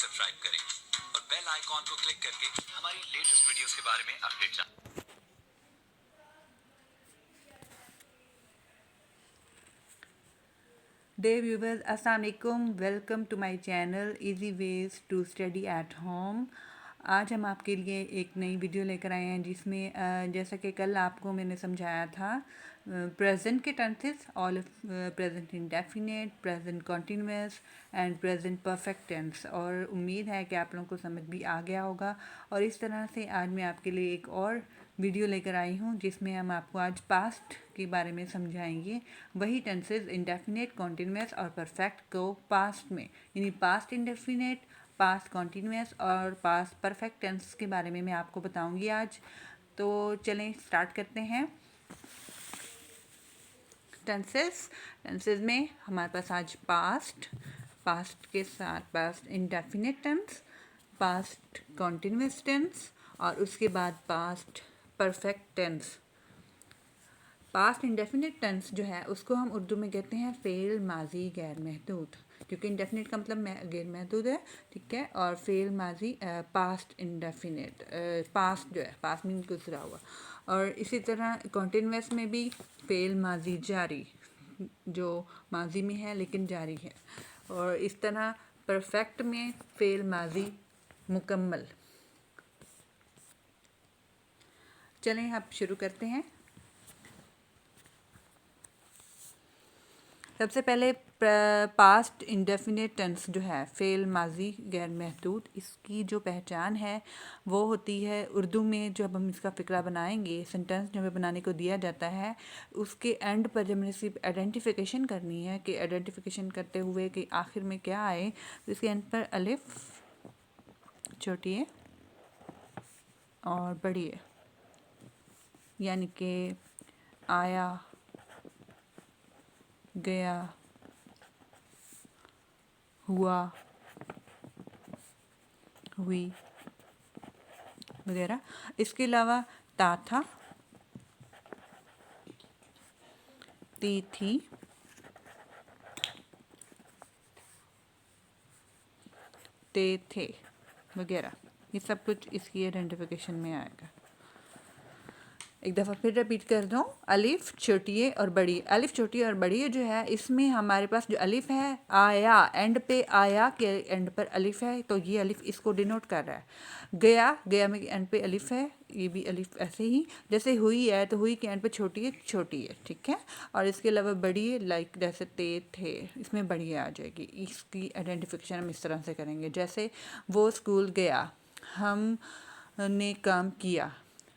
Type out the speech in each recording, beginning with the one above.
Subscribe करें और bell icon को क्लिक करके हमारी लेटेस्ट वीडियोस के बारे में अपडेट जानें। Dear viewers, Assalamu alaikum. Welcome to my channel Easy Ways to Study at Home. आज हम आपके लिए एक नई वीडियो लेकर आए हैं जिसमें जैसा कि कल आपको मैंने समझाया था प्रेजेंट के tenses all present indefinite, present continuous and present perfect tense, और उम्मीद है कि आप लोगों को समझ भी आ गया होगा। और इस तरह से आज मैं आपके लिए एक और वीडियो लेकर आई हूँ जिसमें हम आपको आज पास्ट के बारे में समझाएंगे। वही टेंसेस इंडेफिनिट, कॉन्टिन्यूअस और परफेक्ट को पास्ट में, यानी पास्ट इंडेफिनिट, पास्ट कॉन्टिन्यूअस और पास्ट परफेक्ट टेंस के बारे में मैं आपको बताऊंगी आज। तो चलें स्टार्ट करते हैं। टेंसेस में हमारे पास आज पास्ट के साथ past indefinite tense, past continuous tense और उसके बाद past perfect tense. Past indefinite tense जो है उसको हम उर्दू में कहते हैं फ़ेल माजी गैर महदूद, क्योंकि इंडेफिनिट का मतलब गैर महदूद है, ठीक है। और फ़ेल माजी पास्ट इंडेफिनिट, पास्ट जो है पास्ट मीन गुजरा हुआ। और इसी तरह कॉन्टिन्यूअस में भी फ़ेल माजी जारी, जो माजी में है लेकिन जारी है। और इस तरह परफेक्ट में फ़ेल माजी मुकम्मल। चलें अब शुरू करते हैं। सबसे पहले पास्ट इंडेफिनिट टेंस जो है फ़ेल माजी गैर महदूद, इसकी जो पहचान है वो होती है उर्दू में। जब हम इसका फ़िक्रा बनाएंगे, सेंटेंस जो हमें बनाने को दिया जाता है, उसके एंड पर जब हमें सिर्फ आइडेंटिफिकेशन करनी है कि आइडेंटिफिकेशन करते हुए कि आखिर में क्या आए, तो इसके एंड पर अलिफ छोटी है और बड़ी है, यानी कि आया, गया, हुआ, हुई वगैरह। इसके अलावा ता था, ती थी, ते थे वगैरह, ये सब कुछ इसकी आइडेंटिफिकेशन में आएगा। एक दफ़ा फिर रिपीट कर दूँ, अलिफ छोटी है और बड़ी। अलिफ छोटी और बड़ी है जो है, इसमें हमारे पास जो अलिफ है आया, एंड पे आया के एंड पर अलिफ है, तो ये अलिफ इसको डिनोट कर रहा है। गया, गया में एंड पे अलिफ है, ये भी अलिफ ऐसे ही। जैसे हुई है तो हुई के एंड पे छोटी है, ठीक है। और इसके अलावा बड़ी है, लाइक जैसे ते थे, इसमें बड़ी आ जाएगी। इसकी आइडेंटिफिकेशन हम इस तरह से करेंगे, जैसे वो स्कूल गया, हमने काम किया,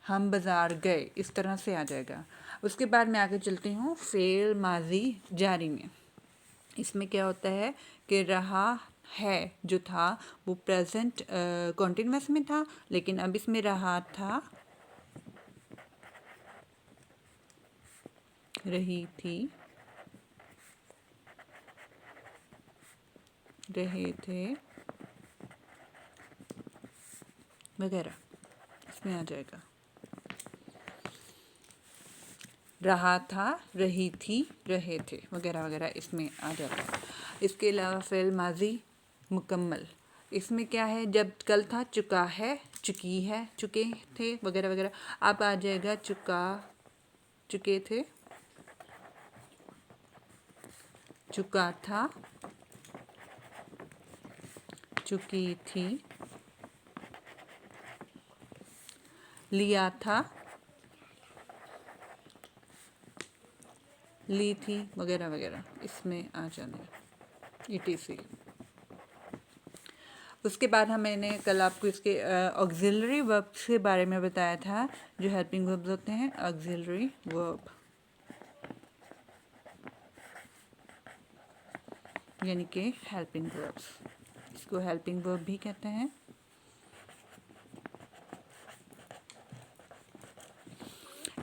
हम बाज़ार गए, इस तरह से आ जाएगा। उसके बाद मैं आगे चलती हूँ फ़ेल माजी जारी में। इसमें क्या होता है कि रहा है जो था वो प्रेजेंट कॉन्टिन्यूअस में था, लेकिन अब इसमें रहा था, रही थी, रहे थे वगैरह, इसमें आ जाएगा। रहा था, रही थी, रहे थे वगैरह वगैरह, इसमें आ जाता है। इसके अलावा फ़ेल माजी मुकम्मल, इसमें क्या है, जब कल था चुका है, चुकी है, चुके थे वगैरह वगैरह, अब आ जाएगा चुका, चुके थे, चुका था, चुकी थी, लिया था, ली थी वगैरह वगैरह, इसमें आ जाना ETC। उसके बाद मैंने कल आपको इसके ऑक्सिलरी वर्ब के बारे में बताया था, जो हेल्पिंग वर्ब्स होते हैं, ऑक्सिलरी वर्ब यानी कि हेल्पिंग वर्ब्स, इसको हेल्पिंग वर्ब भी कहते हैं।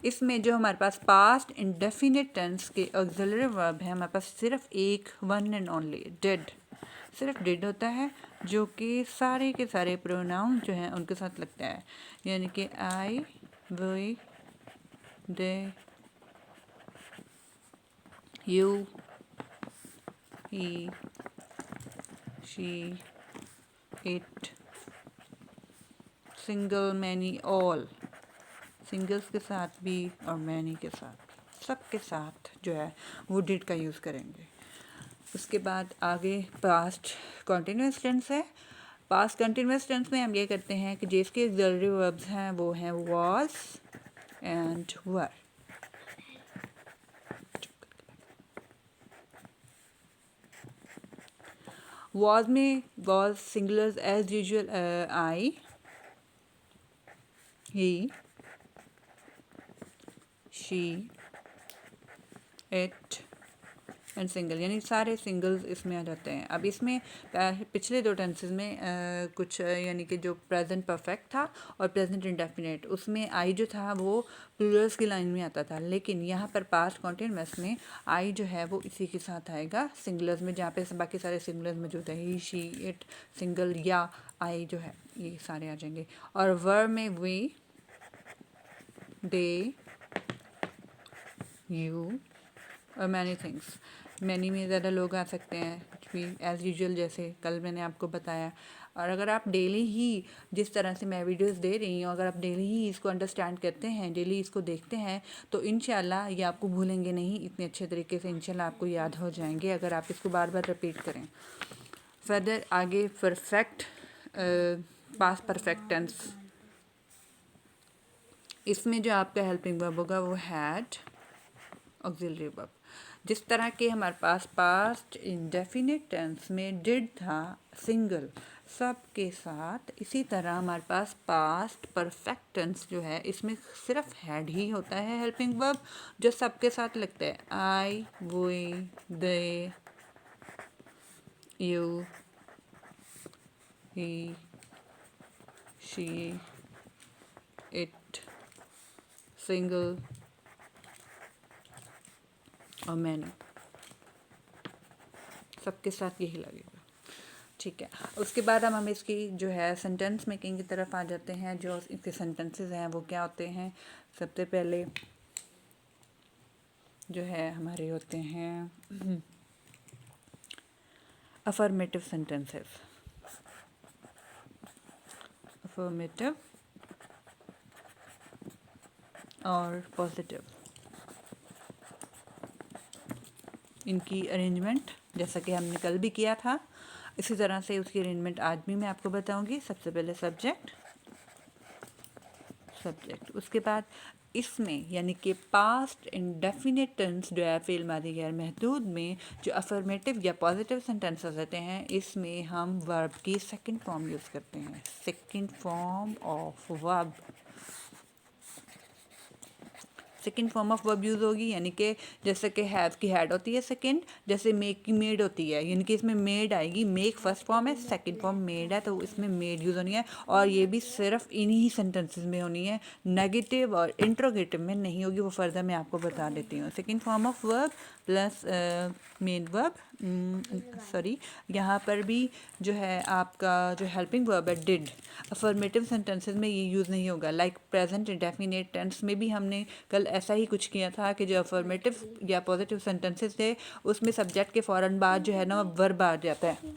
इसमें जो हमारे पास पास्ट इंडेफिनिट टेंस के ऑक्सिलरी वर्ब है, हमारे पास सिर्फ एक, वन एंड ओनली, डिड, सिर्फ डिड होता है, जो कि सारे के सारे प्रोनाउन जो हैं उनके साथ लगता है, यानी कि I, we, they, you, he, she, it, single, many, all, singles के साथ भी और मैनी के साथ भी, सब के साथ जो है वो डिड का यूज़ करेंगे। उसके बाद आगे पास्ट कॉन्टिन्यूस टेंस है। पास्ट कंटिन्यूस टेंस में हम ये करते हैं कि जिसके ऑक्सिलरी वर्ब्स हैं वो हैं was एंड were। was में was singular as usual, I, he, she, it and single, यानी सारे सिंगल्स इसमें आ जाते हैं। अब इसमें पिछले दो टेंसेस में कुछ यानी कि जो प्रेजेंट परफेक्ट था और प्रेजेंट इंडेफिनिट, उसमें आई जो था वो प्लूरल्स की लाइन में आता था, लेकिन यहाँ पर पास्ट कॉन्टिन्यूअस में आई जो है वो इसी के साथ आएगा सिंगुलर्स में, जहाँ पे बाकी सारे सिंगुलर्स मौजूद है, ही, शी, इट, सिंगल या आई जो है ये सारे आ जाएंगे। और वर में वी, दे, यू और मैनी थिंग्स। मैनी में ज़्यादा लोग आ सकते हैं, कुछ भी एज़ यूजुअल जैसे कल मैंने आपको बताया। और अगर आप डेली ही जिस तरह से मैं वीडियोस दे रही हूँ, अगर आप डेली ही इसको अंडरस्टैंड करते हैं, डेली इसको देखते हैं, तो इंशाल्लाह ये आपको भूलेंगे नहीं, इतने अच्छे तरीके से इंशाल्लाह आपको याद हो जाएंगे अगर आप इसको बार बार रिपीट करें। फर्दर आगे परफेक्ट, पास्ट परफेक्ट टेंस, इसमें जो आपका हेल्पिंग वर्ब होगा वो हैड, ऑक्सिलरी वर्ब। जिस तरह के हमारे पास पास्ट इंडेफिनिट टेंस में डिड था सिंगल सब के साथ, इसी तरह हमारे पास पास्ट परफेक्ट टेंस जो है इसमें सिर्फ हैड ही होता है हेल्पिंग वर्ब, जो सबके साथ लगता है। I, we, they, you, he, she, it, single और मैनी, सबके साथ यही लगेगा। ठीक है, उसके बाद हम इसकी जो है सेंटेंस मेकिंग की तरफ आ जाते हैं। जो इसके सेंटेंसेस हैं वो क्या होते हैं। सबसे पहले जो है हमारे होते हैं अफर्मेटिव सेंटेंसेस, अफर्मेटिव और पॉजिटिव। इनकी अरेंजमेंट जैसा कि हमने कल भी किया था, इसी तरह से उसकी अरेंजमेंट आज भी मैं आपको बताऊंगी। सबसे पहले सब्जेक्ट, सब्जेक्ट, उसके बाद इसमें यानी कि पास्ट इंडेफिनिट टेंस जो है फ़िल मादी गैर महदूद में जो अफर्मेटिव या पॉजिटिव सेंटेंसेस होते हैं, इसमें हम वर्ब की सेकंड फॉर्म यूज़ करते हैं। Second form of verb, second form of verb use होगी, यानी कि जैसे कि हैव की हैड होती है सेकंड, जैसे मेक की मेड होती है, यानी कि इसमें मेड आएगी। मेक फर्स्ट फॉर्म है, सेकंड फॉर्म मेड है, तो इसमें मेड यूज़ होनी है। और ये भी सिर्फ इन्हीं सेंटेंसेस में होनी है, नेगेटिव और इंट्रोगेटिव में नहीं होगी। वो फर्दर मैं आपको बता देती हूँ। Second form of verb plus main verb, sorry, यहाँ पर भी जो है आपका जो हेल्पिंग वर्ब है डिड, अफर्मेटिव सेंटेंसेस में ये यूज़ नहीं होगा। लाइक प्रेजेंट इंडेफिनिट टेंस में भी हमने कल ऐसा ही कुछ किया था कि जो अफर्मेटिव या पॉजिटिव सेंटेंसेस थे उसमें सब्जेक्ट के फ़ौरन बाद जो है ना वर्ब आ जाता है,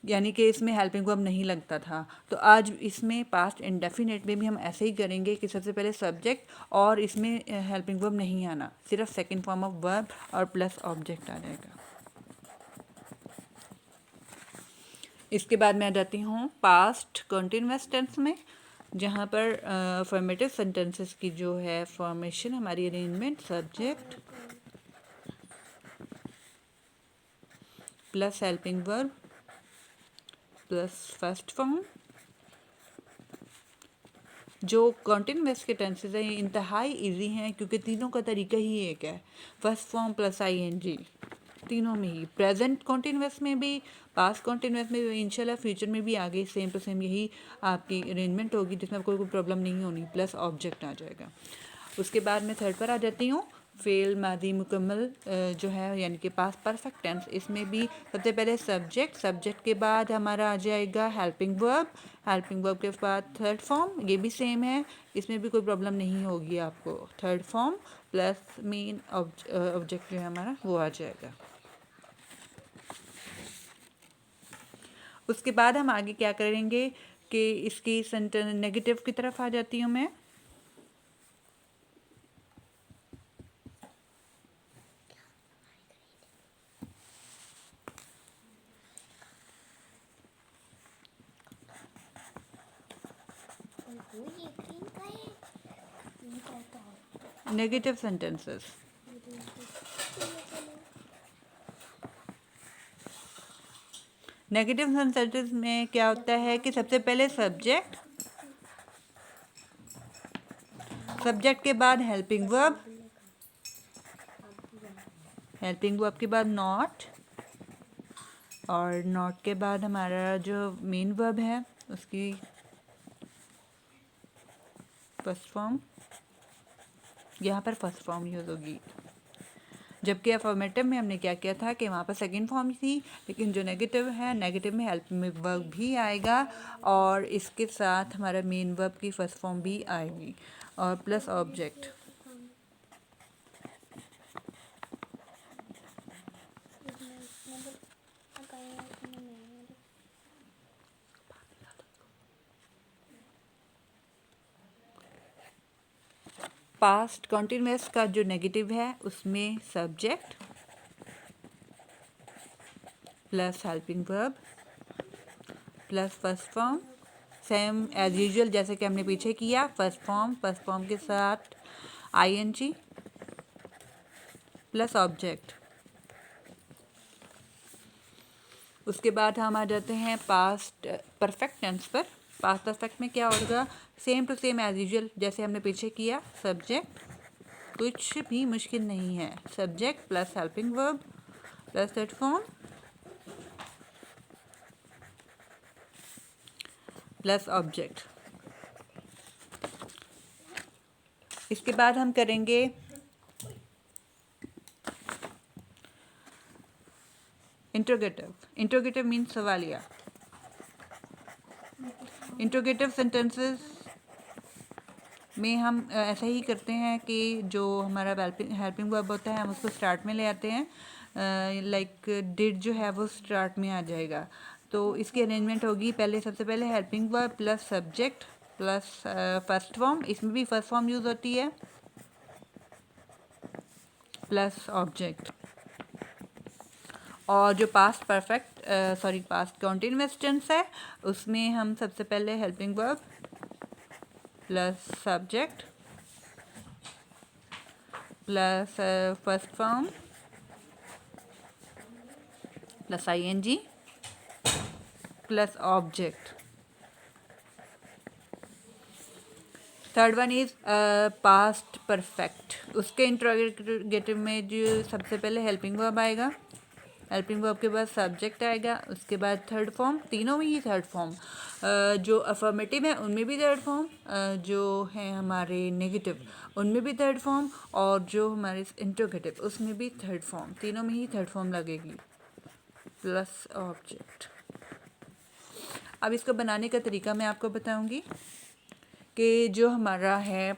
यानी कि इसमें हेल्पिंग वर्ब नहीं लगता था। तो आज इसमें पास्ट इंडेफिनिट में भी हम ऐसे ही करेंगे कि सबसे पहले सब्जेक्ट और इसमें हेल्पिंग वर्ब नहीं आना, सिर्फ सेकंड फॉर्म ऑफ वर्ब और प्लस ऑब्जेक्ट आ जाएगा। इसके बाद मैं आ जाती हूँ पास्ट कंटिन्यूअस टेंस में, जहाँ पर अफर्मेटिव सेंटेंसेस की जो है फॉर्मेशन हमारी arrangement subject plus helping verb plus first form. जो कॉन्टिन्यूअस के टेंसेस हैं ये इंतहाई इजी हैं, क्योंकि तीनों का तरीका ही एक है, फर्स्ट फॉर्म प्लस ING, तीनों में ही, प्रेजेंट कॉन्टिन्यूअस में भी, पास्ट कॉन्टिन्यूअस में भी, इंशाल्लाह फ्यूचर में भी आगे सेम टू सेम यही आपकी अरेंजमेंट होगी, जिसमें कोई प्रॉब्लम नहीं होनी, प्लस ऑब्जेक्ट आ जाएगा। उसके बाद मैं थर्ड पर आ जाती हूँ, फेल मादी मुकम्मल जो है यानी कि पास्ट परफेक्ट टेंस। इसमें भी सबसे पहले सब्जेक्ट, सब्जेक्ट के बाद हमारा आ जाएगा हेल्पिंग वर्ब, हेल्पिंग वर्ब के बाद थर्ड फॉर्म, ये भी सेम है, इसमें भी कोई प्रॉब्लम नहीं होगी आपको। Third form plus main object जो है हमारा वो आ जाएगा। उसके बाद हम आगे क्या करेंगे कि इसकी सेंटेंस नेगेटिव की तरफ आ जाती हूँ मैं। Negative sentences. नेगेटिव सेंटेंसेस में क्या होता है कि सबसे पहले सब्जेक्ट, सब्जेक्ट के बाद हेल्पिंग वर्ब, हेल्पिंग वर्ब के बाद नॉट, और नॉट के बाद हमारा जो मेन वर्ब है उसकी फर्स्ट फॉर्म, यहाँ पर फर्स्ट फॉर्म यूज़ होगी। जबकि अफर्मेटिव में हमने क्या किया था कि वहाँ पर सेकंड फॉर्म थी, लेकिन जो नेगेटिव है, नेगेटिव में हेल्पिंग वर्ब भी आएगा और इसके साथ हमारा मेन वर्ब की फर्स्ट फॉर्म भी आएगी और प्लस ऑब्जेक्ट। पास्ट कॉन्टिन्यूअस का जो नेगेटिव है उसमें subject plus helping verb plus first form, same as usual जैसे कि हमने पीछे किया। फर्स्ट फॉर्म के साथ आईएनजी प्लस ऑब्जेक्ट। उसके बाद हम आ जाते हैं पास्ट परफेक्ट टेंस पर। पास्ट परफेक्ट में क्या होगा, same to same as usual जैसे हमने पीछे किया। सब्जेक्ट, कुछ भी मुश्किल नहीं है, subject plus helping verb plus third form plus object. इसके बाद हम करेंगे इंट्रोगेटिव। इंट्रोगेटिव मीन्स सवालिया। इंट्रोगेटिव सेंटेंसेस में हम ऐसा ही करते हैं कि जो हमारा हेल्पिंग वर्ब होता है हम उसको स्टार्ट में ले आते हैं। लाइक डिड जो है वो स्टार्ट में आ जाएगा। तो इसकी अरेंजमेंट होगी, पहले सबसे पहले helping verb plus subject plus first form, इसमें भी फर्स्ट फॉर्म यूज़ होती है, प्लस ऑब्जेक्ट। और जो past perfect past continuous tense है उसमें हम सबसे पहले helping verb plus subject plus first form plus ING plus object. Third one is past perfect. उसके इंट्रोगेटिव में जो सबसे पहले हेल्पिंग वर्ब आएगा, हेल्पिंग वर्ब के बाद सब्जेक्ट आएगा, उसके बाद थर्ड फॉर्म, तीनों में ही थर्ड फॉर्म। जो अफर्मेटिव है उनमें भी थर्ड फॉर्म, जो है हमारे नेगेटिव उनमें भी थर्ड फॉर्म, और जो हमारे इंट्रोगेटिव उसमें भी थर्ड फॉर्म, तीनों में ही थर्ड फॉर्म लगेगी प्लस ऑब्जेक्ट। अब इसको बनाने का तरीका मैं आपको बताऊंगी कि जो हमारा है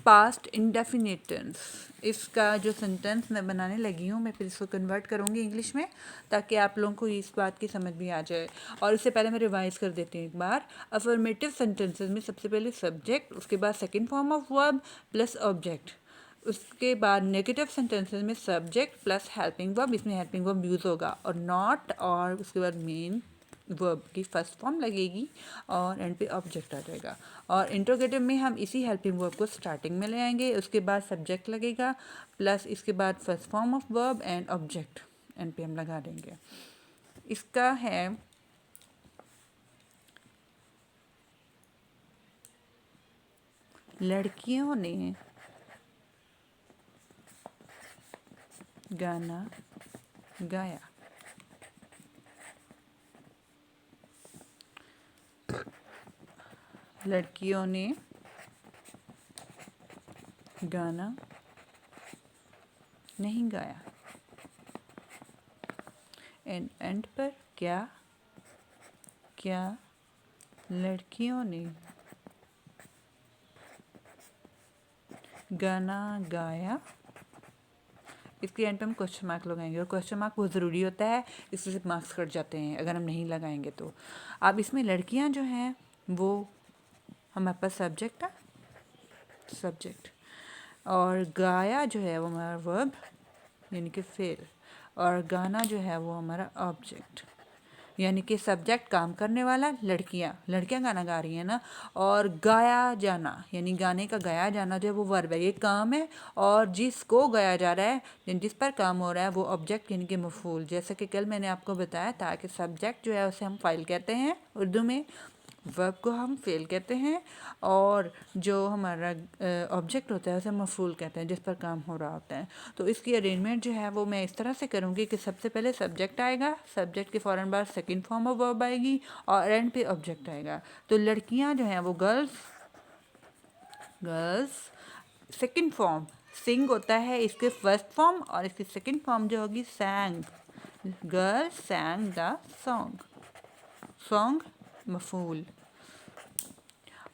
पास्ट इंडेफिनिट टेंस, इसका जो सेंटेंस मैं बनाने लगी हूँ, मैं फिर इसको कन्वर्ट करूँगी इंग्लिश में ताकि आप लोगों को इस बात की समझ भी आ जाए। और इससे पहले मैं रिवाइज कर देती हूँ एक बार। अफर्मेटिव सेंटेंसेस में सबसे पहले सब्जेक्ट, उसके बाद second form of verb plus object, उसके बाद नेगेटिव सेंटेंसेस में सब्जेक्ट प्लस हेल्पिंग वर्ब, इसमें हेल्पिंग वर्ब यूज़ होगा, और नॉट, और उसके बाद मेन वर्ब की फर्स्ट फॉर्म लगेगी और एंड पे ऑब्जेक्ट आ जाएगा। और इंट्रोगेटिव में हम इसी हेल्पिंग वर्ब को स्टार्टिंग में ले आएंगे, उसके बाद सब्जेक्ट लगेगा प्लस इसके बाद first form of verb and object and पे हम लगा देंगे। इसका है लड़कियों ने गाना गाया। लड़कियों ने गाना नहीं गाया। एंड पर क्या लड़कियों ने गाना गाया। इसके एंड पे हम क्वेश्चन मार्क लगाएंगे, और क्वेश्चन मार्क बहुत ज़रूरी होता है, इससे सिर्फ मार्क्स कट जाते हैं अगर हम नहीं लगाएंगे तो। अब इसमें लड़कियां जो हैं वो हमारे पास सब्जेक्ट है, सब्जेक्ट, और गाया जो है वो हमारा वर्ब यानी कि फेल, और गाना जो है वो हमारा ऑब्जेक्ट, यानी कि सब्जेक्ट काम करने वाला, लड़कियां गाना गा रही हैं ना, और गाया जाना यानी गाने का गाया जाना जो है वो वर्ब है, ये काम है, और जिसको गाया जा रहा है यानी जिस पर काम हो रहा है वो ऑब्जेक्ट यानी कि मफूल। जैसे कि कल मैंने आपको बताया था कि सब्जेक्ट जो है उसे हम फाइल कहते हैं उर्दू में, वर्ब को हम फेल कहते हैं, और जो हमारा ऑब्जेक्ट होता है उसे मफूल कहते हैं जिस पर काम हो रहा होता है। तो इसकी अरेंजमेंट जो है वो मैं इस तरह से करूँगी कि सबसे पहले सब्जेक्ट आएगा, सब्जेक्ट के फ़ौरन बाद सेकंड फॉर्म ऑफ वर्ब आएगी, और एंड पे ऑब्जेक्ट आएगा। तो लड़कियां जो हैं वो गर्ल्स, गर्ल्स सेकंड फॉर्म सिंग होता है इसके फर्स्ट फॉर्म, और इसकी सेकंड फॉर्म जो होगी sang, girls sang the song, song मफूल।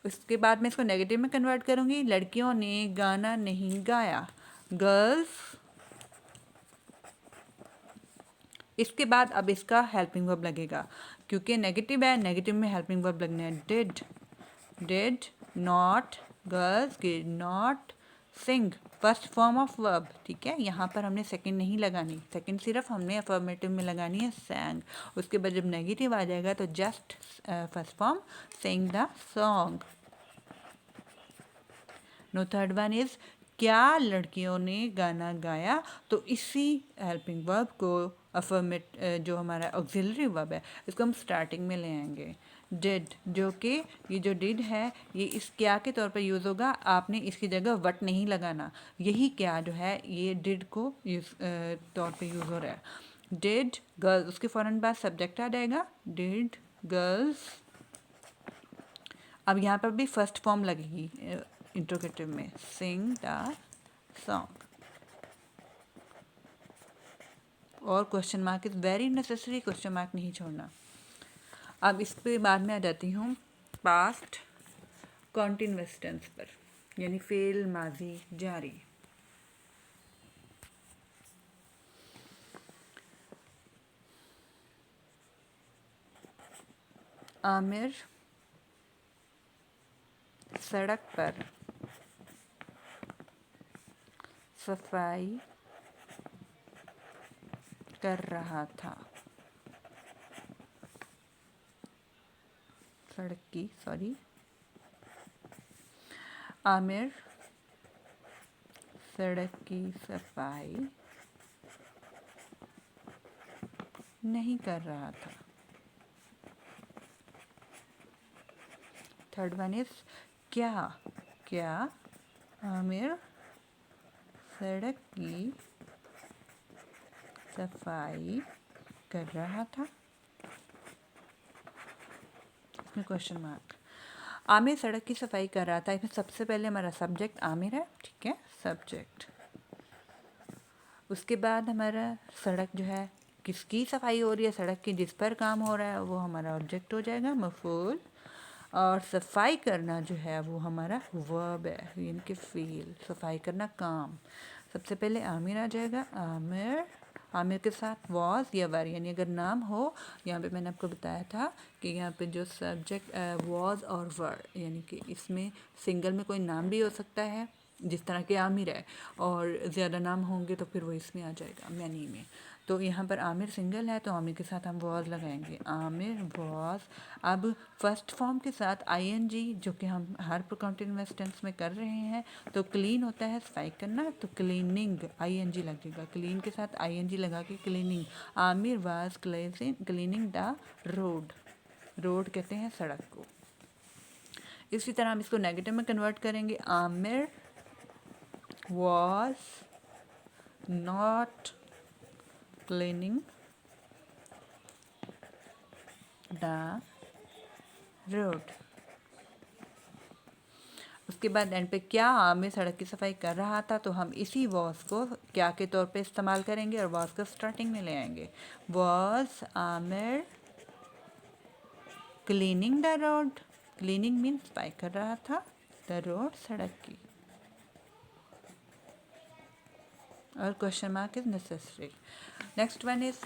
उसके बाद मैं इसको नेगेटिव में कन्वर्ट करूँगी, लड़कियों ने गाना नहीं गाया, गर्ल्स। इसके बाद अब इसका हेल्पिंग वर्ब लगेगा, क्योंकि नेगेटिव है, नेगेटिव में हेल्पिंग वर्ब लगना है। Did not, girls did not sing, first form of verb, ठीक है। यहाँ पर हमने सेकंड नहीं लगानी, सेकंड सिर्फ हमने अफर्मेटिव में लगानी है सैंग। उसके बाद जब नेगेटिव आ जाएगा तो just first form sing the song. No third one is क्या लड़कियों ने गाना गाया, तो इसी हेल्पिंग वर्ब को अफर्मेट जो हमारा ऑक्सिलरी वर्ब है इसको हम स्टार्टिंग में ले आएंगे। डिड, जो कि ये जो डिड है ये इस क्या के तौर पर यूज़ होगा, आपने इसकी जगह वट नहीं लगाना, यही क्या जो है ये डिड को यूज तौर पे यूज़ हो रहा है। डिड गर्ल्स, उसके फ़ौरन बाद सब्जेक्ट आ जाएगा, डिड गर्ल्स। अब यहाँ पर भी फर्स्ट फॉर्म लगेगी इंट्रोगेटिव में, सिंग द सॉन्ग, और question mark is very necessary, question mark नहीं छोड़ना। अब इस पे बाद में आ जाती हूँ पास्ट कॉन्टिन्यूअस टेंस पर, यानी फेल माजी जारी। आमिर सड़क पर सफाई कर रहा था, सड़क की, सॉरी, आमिर सड़क की सफाई नहीं कर रहा था। थर्ड वन इज क्या आमिर सड़क की सफाई कर रहा था, इसमें क्वेश्चन मार्क। आमिर सड़क की सफाई कर रहा था, इसमें सबसे पहले हमारा सब्जेक्ट आमिर है, ठीक है, सब्जेक्ट। उसके बाद हमारा सड़क जो है किसकी सफाई हो रही है, सड़क की जिस पर काम हो रहा है वो हमारा ऑब्जेक्ट हो जाएगा मफूल, और सफाई करना जो है वो हमारा वर्ब है यानी कि फील, सफाई करना काम। सबसे पहले आमिर आ जाएगा, आमिर, आमिर के साथ वॉज या वर, यानी अगर नाम हो, यहाँ पे मैंने आपको बताया था कि यहाँ पे जो सब्जेक्ट वॉज और वर, यानी कि इसमें सिंगल में कोई नाम भी हो सकता है जिस तरह के आमिर है, और ज़्यादा नाम होंगे तो फिर वो इसमें आ जाएगा मैनी में। तो यहाँ पर आमिर सिंगल है तो आमिर के साथ हम वॉज लगाएंगे, आमिर वॉज। अब फर्स्ट फॉर्म के साथ आईएनजी जो कि हम हर कॉन्टिन्यूअस टेंस में कर रहे हैं, तो क्लीन होता है सफाई करना, तो क्लीनिंग आईएनजी लगेगा, क्लीन के साथ आईएनजी लगा के cleaning. Aamir was cleaning the road, road कहते हैं सड़क को। इसी तरह हम इसको नेगेटिव में कन्वर्ट करेंगे, Aamir was not cleaning the road। उसके बाद एंड पे क्या आमिर सड़क की सफाई कर रहा था, तो हम इसी वॉज को क्या के तौर पे इस्तेमाल करेंगे और वॉज को स्टार्टिंग में ले आएंगे। Was Aamir cleaning the road, cleaning means सफाई कर रहा था, द रोड सड़क की। और question mark is necessary. Next one is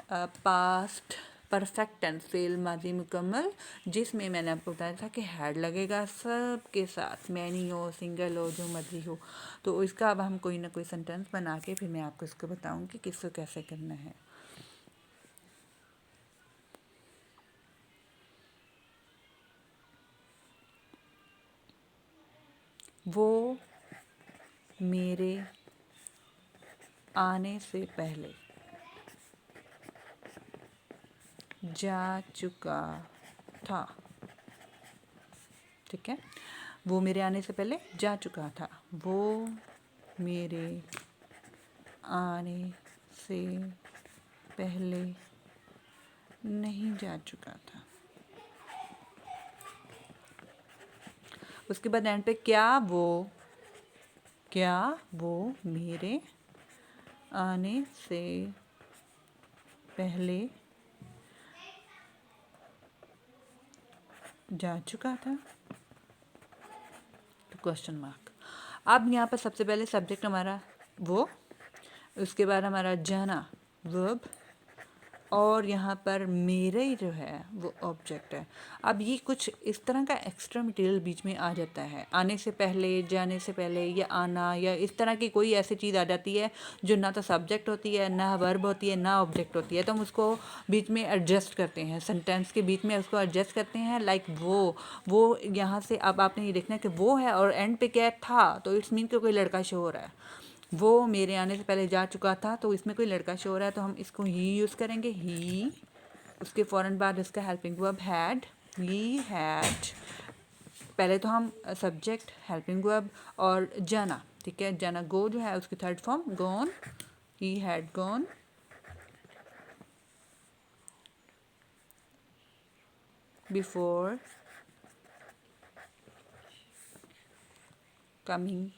past perfect tense फेल माजी मुकम्मल, जिसमें मैंने आपको बताया था कि हैड लगेगा सब के साथ, मैनी हो सिंगल हो जो मर्जी हो। तो इसका अब हम कोई ना कोई सेंटेंस बना के फिर मैं आपको इसको बताऊंगी कि किसको कैसे करना है। वो मेरे आने से पहले जा चुका था। ठीक है, वो मेरे आने से पहले जा चुका था। वो मेरे आने से पहले नहीं जा चुका था। उसके बाद एंड पे क्या वो मेरे आने से पहले जा चुका था, तो क्वेश्चन मार्क। अब यहाँ पर सबसे पहले सब्जेक्ट हमारा वो, उसके बाद हमारा जाना वर्ब, और यहाँ पर मेरे ही जो है वो ऑब्जेक्ट है। अब ये कुछ इस तरह का एक्स्ट्रा मटेरियल बीच में आ जाता है, आने से पहले, जाने से पहले, या आना, या इस तरह की कोई ऐसी चीज़ आ जाती है जो ना तो सब्जेक्ट होती है, ना वर्ब होती है, ना ऑब्जेक्ट होती है। तो हम उसको बीच में एडजस्ट करते हैं, सेंटेंस के बीच में उसको एडजस्ट करते हैं। लाइक वो यहाँ से अब आपने ये देखना है कि वो है और एंड पे क्या था, तो इट्स मीन कि कोई लड़का शो हो रहा है। वो मेरे आने से पहले जा चुका था, तो इसमें कोई लड़का शो हो रहा है, तो हम इसको ही यूज़ करेंगे, ही। उसके फ़ौरन बाद इसका helping verb had, he had. पहले तो हम सब्जेक्ट, हेल्पिंग वर्ब और जाना। ठीक है, जाना गो जो है उसकी third form gone, he had gone. Before coming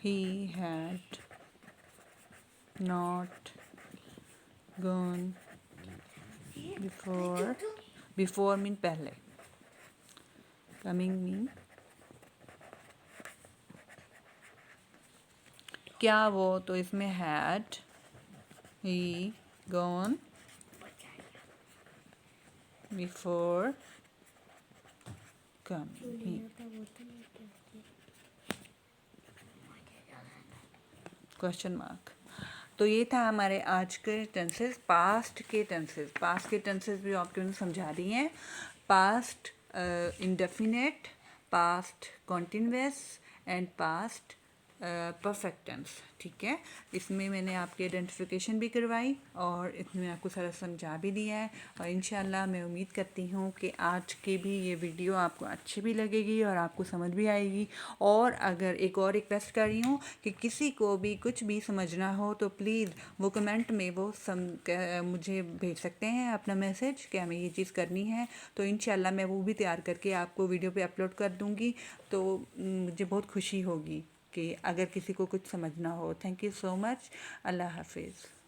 he had not gone before mean पहले, coming mean क्या वो, तो इसमें had he gone before coming, question mark. तो ये था हमारे आज के टेंसेस, पास्ट के टेंसेस भी आपके उन्हें समझा दी हैं। Past indefinite, past continuous and past perfect tense. ठीक है, इसमें मैंने आपकी आइडेंटिफिकेशन भी करवाई और इसमें आपको सारा समझा भी दिया है। और इंशाल्लाह मैं उम्मीद करती हूँ कि आज की भी ये वीडियो आपको अच्छी भी लगेगी और आपको समझ भी आएगी। और अगर एक और रिक्वेस्ट कर रही हूँ कि किसी को भी कुछ भी समझना हो तो प्लीज़ वो कमेंट में मुझे भेज सकते हैं अपना मैसेज कि हमें ये चीज़ करनी है, तो इंशाल्लाह मैं वो भी तैयार करके आपको वीडियो पे अपलोड कर दूँगी। तो मुझे बहुत खुशी होगी कि अगर किसी को कुछ समझना हो। Thank you so much. अल्लाह हाफिज़।